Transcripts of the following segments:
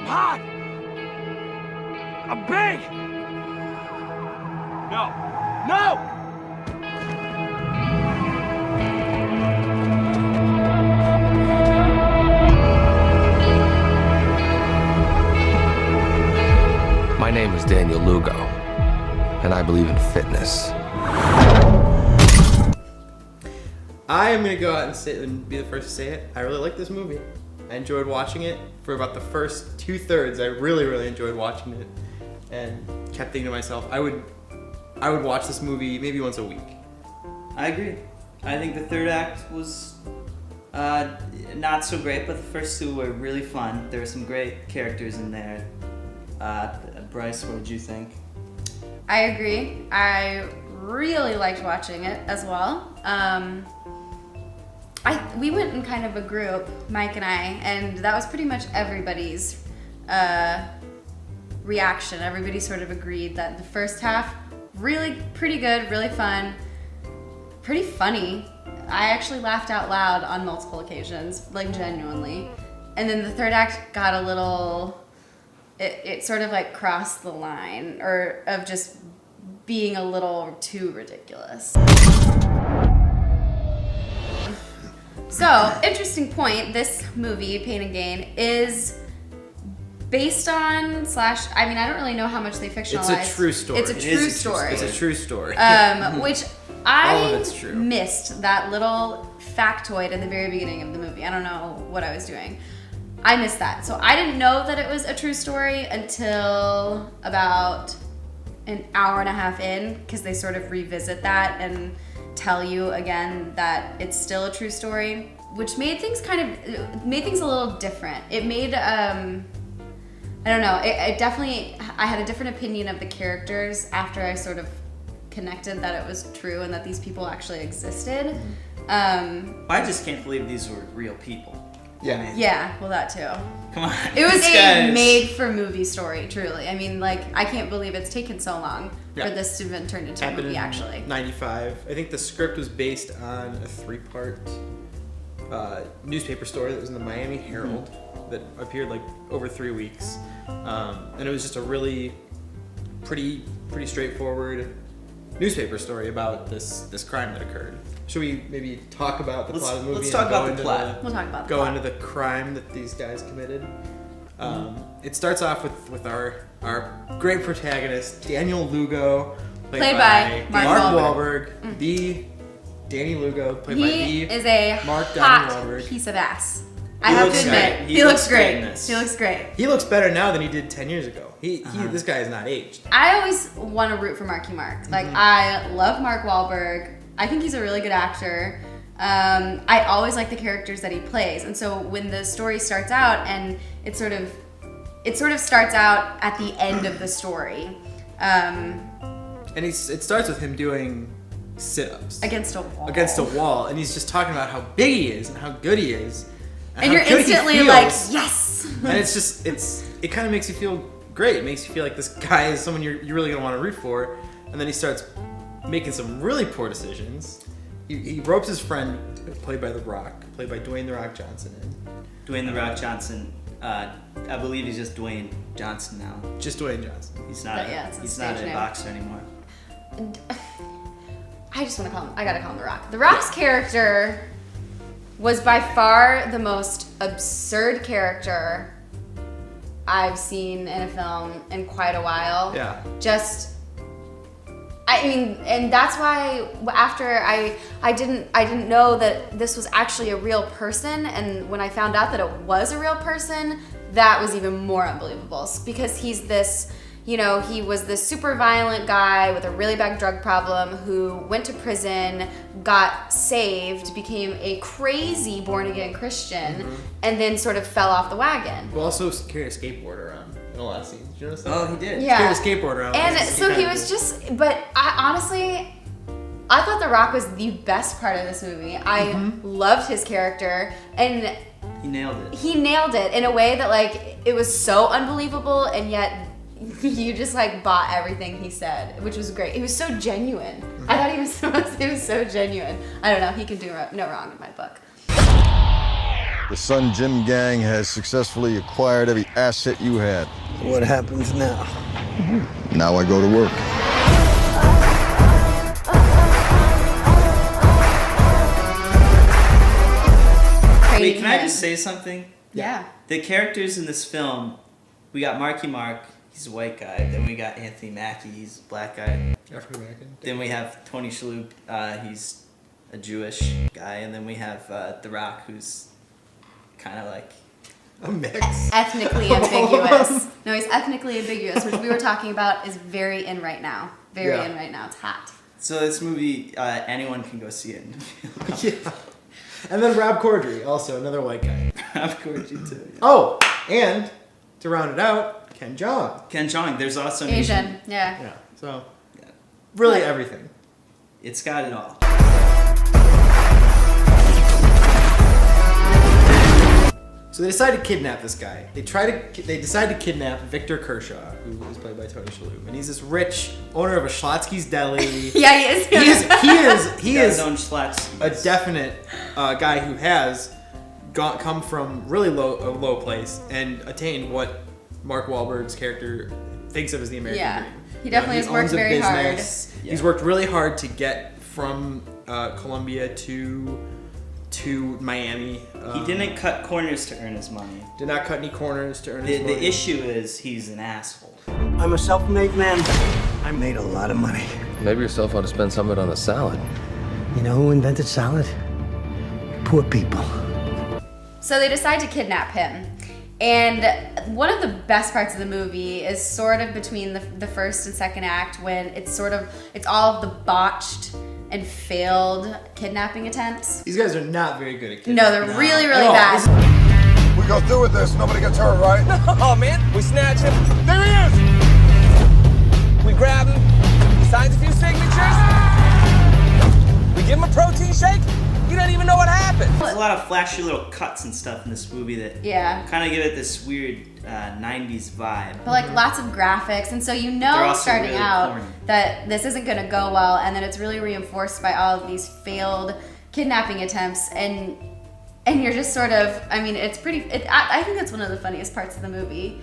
hot. I'm big. No. No! My name is Daniel Lugo, and I believe in fitness. I am gonna go out and say and be the first to say it. I really like this movie. I enjoyed watching it for about the first 2/3. I really enjoyed watching it, and kept thinking to myself, I would watch this movie maybe once a week. I agree. I think the third act was not so great, but the first two were really fun. There were some great characters in there. Bryce, what did you think? I agree. I really liked watching it as well. We went in kind of a group, Mike and I, and that was pretty much everybody's reaction. Everybody sort of agreed that the first half, really pretty good, really fun, pretty funny. I actually laughed out loud on multiple occasions, like genuinely. And then the third act got a little, it sort of like crossed the line, or of just being a little too ridiculous. So, interesting point, this movie, Pain and Gain, is based on / I mean, I don't really know how much they fictionalized. It's a true story. It's a true story. It's a true story. Which All of I it's true. missed that little factoid at the very beginning of the movie. I don't know what I was doing. I missed that. So I didn't know that it was a true story until about an hour and a half in, because they sort of revisit that and tell you again that it's still a true story, which made things a little different. It made, I don't know, it definitely, I had a different opinion of the characters after I sort of connected that it was true and that these people actually existed. I just can't believe these were real people. Yeah. Yeah, well, that too. Come on. It was these a guys. made-for-movie story, truly. I mean, like, I can't believe it's taken so long Yeah. for this to have been turned into a Happened movie, in actually. 95. I think the script was based on a 3-part newspaper story that was in the Miami Herald that appeared like over 3 weeks. And it was just a really pretty straightforward newspaper story about this crime that occurred. Should we maybe talk about the plot of the movie? Let's and talk go about the into plot. We'll talk about the Go plot. into the crime that these guys committed. It starts off with our great protagonist, Daniel Lugo, Played by Mark Wahlberg. The Danny Lugo, played by He the is a Mark hot Wahlberg. piece of ass. I He have looks to admit, great. he looks great. in this. He looks great. He looks better now than he did 10 years ago. This guy is not aged. I always want to root for Marky Mark. Like, I love Mark Wahlberg. I think he's a really good actor. I always like the characters that he plays, and so when the story starts out, and it sort of starts out at the end of the story, And it starts with him doing sit-ups against a wall. and he's just talking about how big he is and how good he is. And how you're good he instantly like, feels. yes. And it kind of makes you feel great. It makes you feel like this guy is someone you're really gonna want to root for. And then he starts making some really poor decisions. He ropes his friend, played by Dwayne The Rock Johnson, in. Dwayne The Rock Johnson. I believe he's just Dwayne Johnson now. Just Dwayne Johnson. He's not. It's a He's not stage a name. boxer anymore. I just want to call him. I gotta call him The Rock. The Rock's character was by far the most absurd character I've seen in a film in quite a while. Yeah. I mean, and that's why after I didn't know that this was actually a real person, and when I found out that it was a real person, that was even more unbelievable, because he's this, he was this super violent guy with a really bad drug problem who went to prison, got saved, became a crazy born-again Christian, and then sort of fell off the wagon. Who also carried a skateboard around in a lot of scenes. Did you notice that? Oh, he did. Yeah. Carried a skateboard around. And so he was just, but I thought The Rock was the best part of this movie. I loved his character, and He nailed it. he nailed it in a way that, like, it was so unbelievable, and yet you just, like, bought everything he said, which was great. He was so genuine. I thought he was so genuine. I don't know, he can do no wrong in my book. The Sun Gym gang has successfully acquired every asset you had. What happens now? Now I go to work. Wait, can I just say something? Yeah. The characters in this film, we got Marky Mark, he's a white guy. Then we got Anthony Mackie, he's a black guy. African American. Then we have Tony Shalhoub, he's a Jewish guy. And then we have The Rock, who's kind of like a mix. Ethnically ambiguous. No, he's ethnically ambiguous, which we were talking about is very in right now. Very in right now. It's hot. So this movie, anyone can go see it. Yeah. And then Rob Corddry, also another white guy. Rob Corddry too. Yeah. Oh, and to round it out, Ken Jeong. Ken Jeong. There's also an Asian. Yeah. Yeah. So, really everything. It's got it all. So they decide to kidnap this guy. They decide to kidnap Victor Kershaw, who is played by Tony Shalhoub, and he's this rich owner of a Schlotsky's Deli. Yeah, he is. He is own Schlotsky's. a definite guy who has come from really low place and attained what Mark Wahlberg's character thinks of as the American dream. He definitely has worked very hard. Yeah. He's worked really hard to get from Colombia to Miami. He didn't cut corners to earn his money. Did not cut any corners to earn his money. The issue is he's an asshole. I'm a self-made man. I made a lot of money. Maybe yourself ought to spend some of it on a salad. You know who invented salad? Poor people. So they decide to kidnap him. And one of the best parts of the movie is sort of between the first and second act when it's all of the botched and failed kidnapping attempts. These guys are not very good at kidnapping. No, they're really, really bad. We go through with this, nobody gets hurt, right? Oh man, we snatch him. There he is! We grab him, he signs a few signatures. We give him a protein shake. He doesn't even know what happened. There's a lot of flashy little cuts and stuff in this movie that kind of give it this weird 90s vibe. But like lots of graphics, and so you know starting really out corny. that this isn't going to go well, and then it's really reinforced by all of these failed kidnapping attempts, and you're just sort of, I mean, it's pretty. I think that's one of the funniest parts of the movie.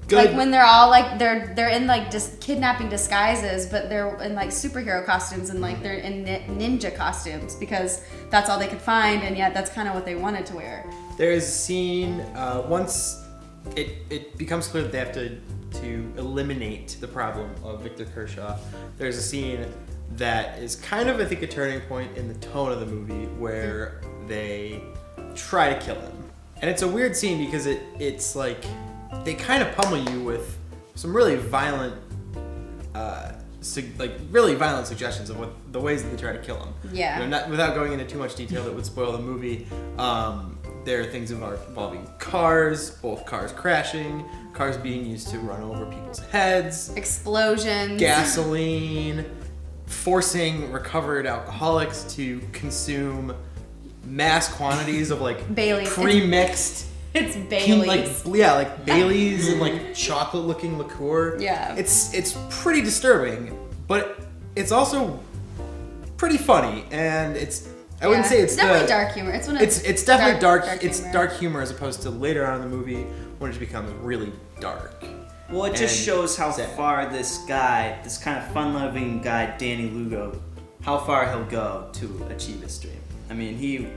Good. Like when they're all like they're in like kidnapping disguises, but they're in like superhero costumes and like they're in ninja costumes because that's all they could find, and yet that's kind of what they wanted to wear. There is a scene once it becomes clear that they have to eliminate the problem of Victor Kershaw. There's a scene that is kind of, I think, a turning point in the tone of the movie where they try to kill him, and it's a weird scene because it's like they kind of pummel you with some really violent, really violent suggestions of the ways that they try to kill him. Yeah. You know, without going into too much detail that would spoil the movie. There are things involving cars, both cars crashing, cars being used to run over people's heads, explosions, gasoline, forcing recovered alcoholics to consume mass quantities of like Baileys. pre-mixed. It's Baileys. Like Baileys and like chocolate-looking liqueur. Yeah. It's pretty disturbing, but it's also pretty funny, and I wouldn't say it's definitely dark humor. It's definitely dark. It's humor. dark humor as opposed to later on in the movie when it becomes really dark. Well, it just shows how far this guy, this kind of fun-loving guy, Danny Lugo, how far he'll go to achieve his dream. I mean, he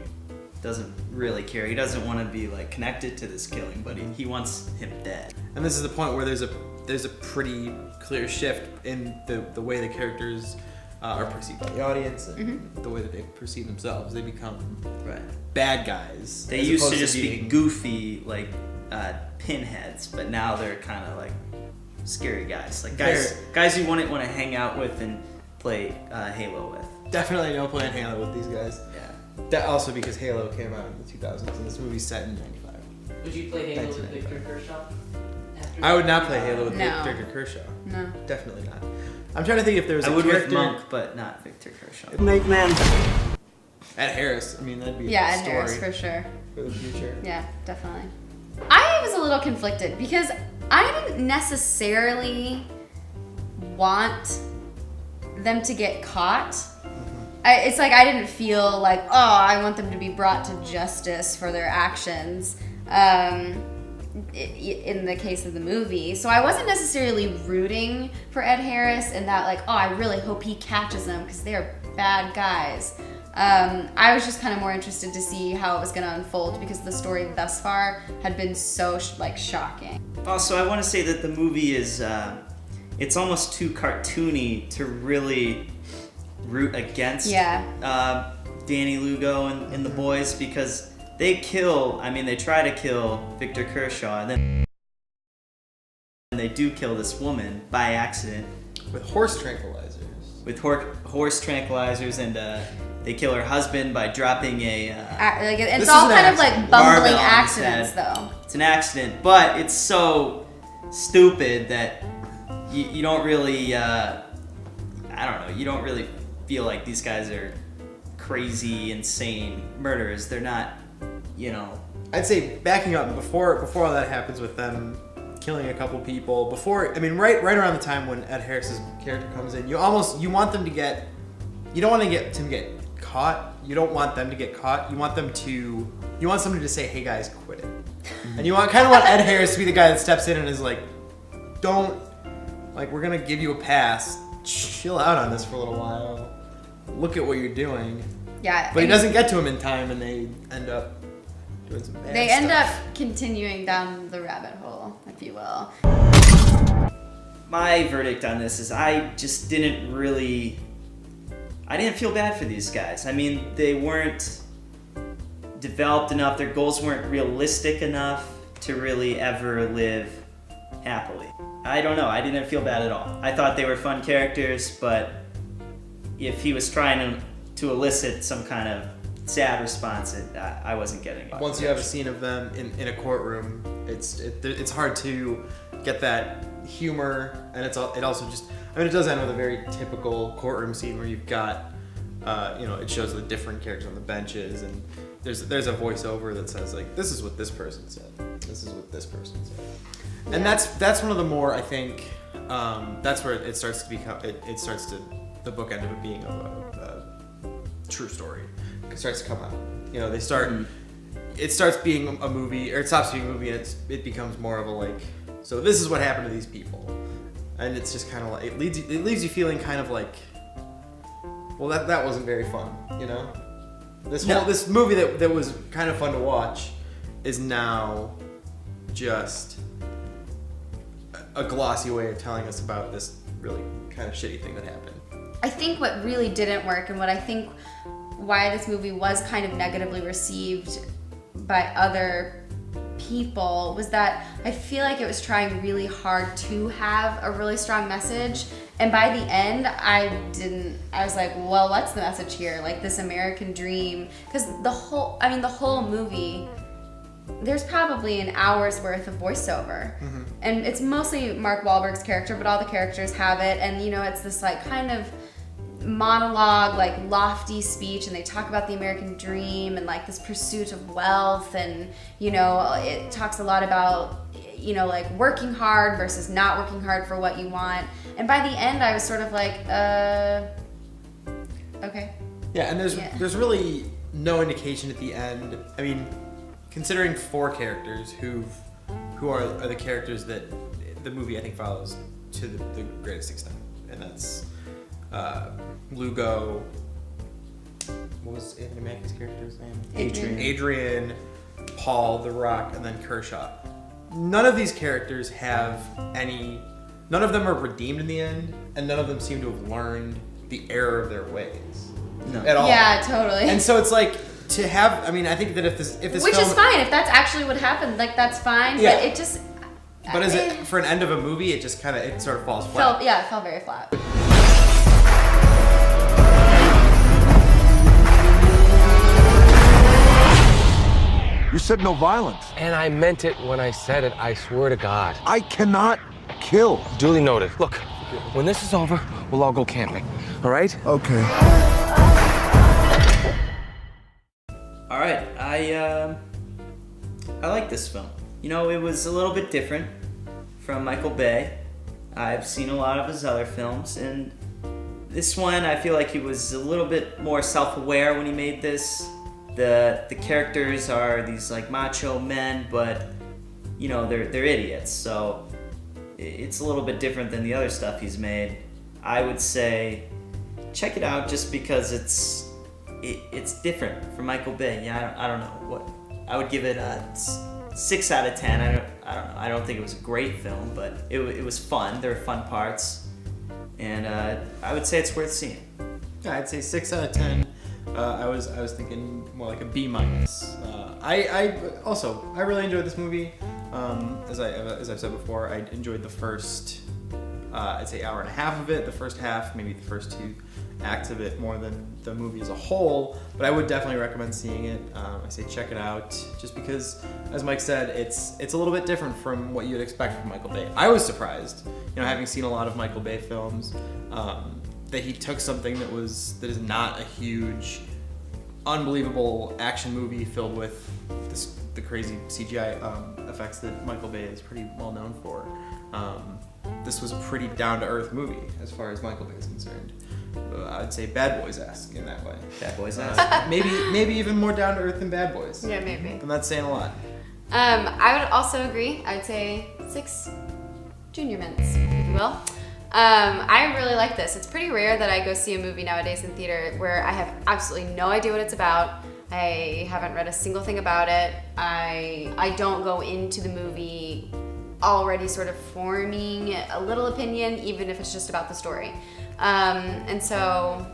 doesn't really care. He doesn't want to be like connected to this killing, but he wants him dead. And this is the point where there's a pretty clear shift in the way the characters are perceived by the audience and the way that they perceive themselves. They become bad guys. They used to just be goofy, like pinheads, but now they're kind of like scary guys, like guys you wouldn't want to hang out with and play Halo with. Definitely don't play Halo with these guys. Yeah. That also because Halo came out in the 2000s and this movie's set in 95. Would you play Halo with Victor Kershaw? I would not play Halo with No. Victor Kershaw. No. Definitely not. I'm trying to think if there was a I would character with Monk, but not Victor Kershaw. Make man. Ed Harris. I mean, that'd be a Ed story Harris for sure. for the future. Yeah, definitely. I was a little conflicted because I didn't necessarily want them to get caught. it's like I didn't feel like, oh, I want them to be brought to justice for their actions. In the case of the movie, so I wasn't necessarily rooting for Ed Harris and that, like, oh, I really hope he catches them because they're bad guys. I was just kind of more interested to see how it was going to unfold because the story thus far had been so shocking. Also, I want to say that the movie is it's almost too cartoony to really root against Danny Lugo and the boys, because they try to kill Victor Kershaw, and then they do kill this woman by accident. With horse tranquilizers. Horse tranquilizers, and they kill her husband by dropping it's all kind of like bumbling accidents, though. It's an accident, but it's so stupid that you don't really, you don't really feel like these guys are crazy, insane murderers. They're not, I'd say backing up before all that happens with them killing a couple people, right around the time when Ed Harris's character comes in, you want them to get, you don't want to get him get caught. You don't want them to get caught. You want somebody to say, "Hey guys, quit it." And you want Ed Harris to be the guy that steps in and is like, we're gonna give you a pass. Chill out on this for a little while. Look at what you're doing. Yeah. But he doesn't get to him in time, and they end up doing some bad stuff. They end up continuing down the rabbit hole, if you will. My verdict on this is I didn't feel bad for these guys. I mean, they weren't developed enough, their goals weren't realistic enough to really ever live happily. I don't know, I didn't feel bad at all. I thought they were fun characters, but if he was trying to elicit some kind of sad response, I wasn't getting it. Once you have a scene of them in a courtroom, it's hard to get that humor, and it also just, it does end with a very typical courtroom scene where you've got, it shows the different characters on the benches, and there's a voiceover that says, like, this is what this person said, this is what this person said, and that's one of the more, I think, that's where it starts to become, the book end of it being a true story. It starts to come out. They start. It starts being a movie, or it stops being a movie, and it becomes more of a, like, so this is what happened to these people, and it's just kind of like it leaves you feeling kind of like, well, that wasn't very fun, This movie that was kind of fun to watch is now just a glossy way of telling us about this really kind of shitty thing that happened. I think what really didn't work, and what I think why this movie was kind of negatively received by other people, was that I feel like it was trying really hard to have a really strong message, and by the end I was like, well, what's the message here? Like, this American dream, because the whole movie, there's probably an hour's worth of voiceover, and it's mostly Mark Wahlberg's character, but all the characters have it, and it's this, like, kind of monologue, like, lofty speech, and they talk about the American dream and, like, this pursuit of wealth, and it talks a lot about like, working hard versus not working hard for what you want, and by the end I was sort of like, okay. Yeah, and there's really no indication at the end. I mean, considering 4 characters who are the characters that the movie, I think, follows to the greatest extent, and that's Lugo. What was Anthony Mackie's character's name? Adrian, Paul, The Rock, and then Kershaw. None of these characters none of them are redeemed in the end, and none of them seem to have learned the error of their ways. No. At all. Yeah, totally. And so it's like, to have, I think that if this which film, is fine, if that's actually what happened, like, that's fine, yeah. But it just... But is it, for an end of a movie, it just it sort of falls flat. It fell very flat. You said no violence. And I meant it when I said it, I swear to God. I cannot kill. Duly noted. Look, when this is over, we'll all go camping, all right? Okay. All right, I like this film. It was a little bit different from Michael Bay. I've seen a lot of his other films, and This one, I feel like he was a little bit more self-aware when he made this. The characters are these like macho men, but you know they're idiots. So it's a little bit different than the other stuff he's made. I would say check it out just because it's different from Michael Bay. Yeah, I don't know what I would give it a 6 out of 10. I don't know. I don't think it was a great film, but it was fun. There were fun parts, and I would say it's worth seeing. Yeah, I'd say 6 out of 10. I was thinking more like a B minus. I really enjoyed this movie. As I've said before, I enjoyed the first I'd say hour and a half of it. The first half, maybe the first 2 acts of it more than the movie as a whole. But I would definitely recommend seeing it. I say check it out just because, as Mike said, it's a little bit different from what you'd expect from Michael Bay. I was surprised, having seen a lot of Michael Bay films. That he took something that is not a huge, unbelievable action movie filled with the crazy CGI effects that Michael Bay is pretty well known for. This was a pretty down-to-earth movie as far as Michael Bay is concerned. I'd say Bad Boys-esque in that way. Bad Boys-esque. Maybe even more down-to-earth than Bad Boys. Yeah, maybe. I'm not saying a lot. I would also agree. I would say 6 junior mints, if you will. I really like this. It's pretty rare that I go see a movie nowadays in theater where I have absolutely no idea what it's about. I haven't read a single thing about it. I don't go into the movie already sort of forming a little opinion, even if it's just about the story. And so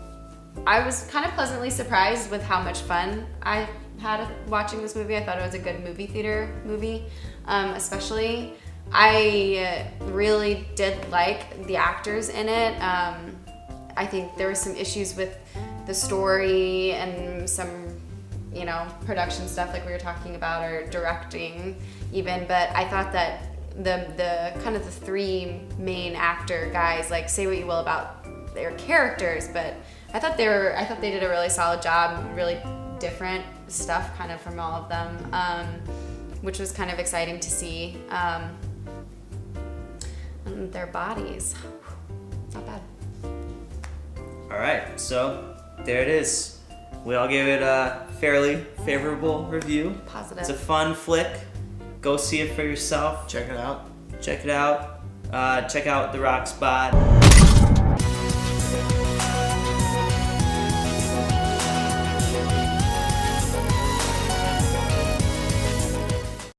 I was kind of pleasantly surprised with how much fun I had watching this movie. I thought it was a good movie theater movie, especially. I really did like the actors in it. I think there were some issues with the story and some, production stuff like we were talking about, or directing even, but I thought that the kind of the 3 main actor guys, like, say what you will about their characters, but I thought they did a really solid job, really different stuff kind of from all of them, which was kind of exciting to see. And their bodies, it's not bad. All right, so there it is. We all gave it a fairly favorable review. Positive. It's a fun flick. Go see it for yourself. Check it out. Check it out. Check out The Rock Spot.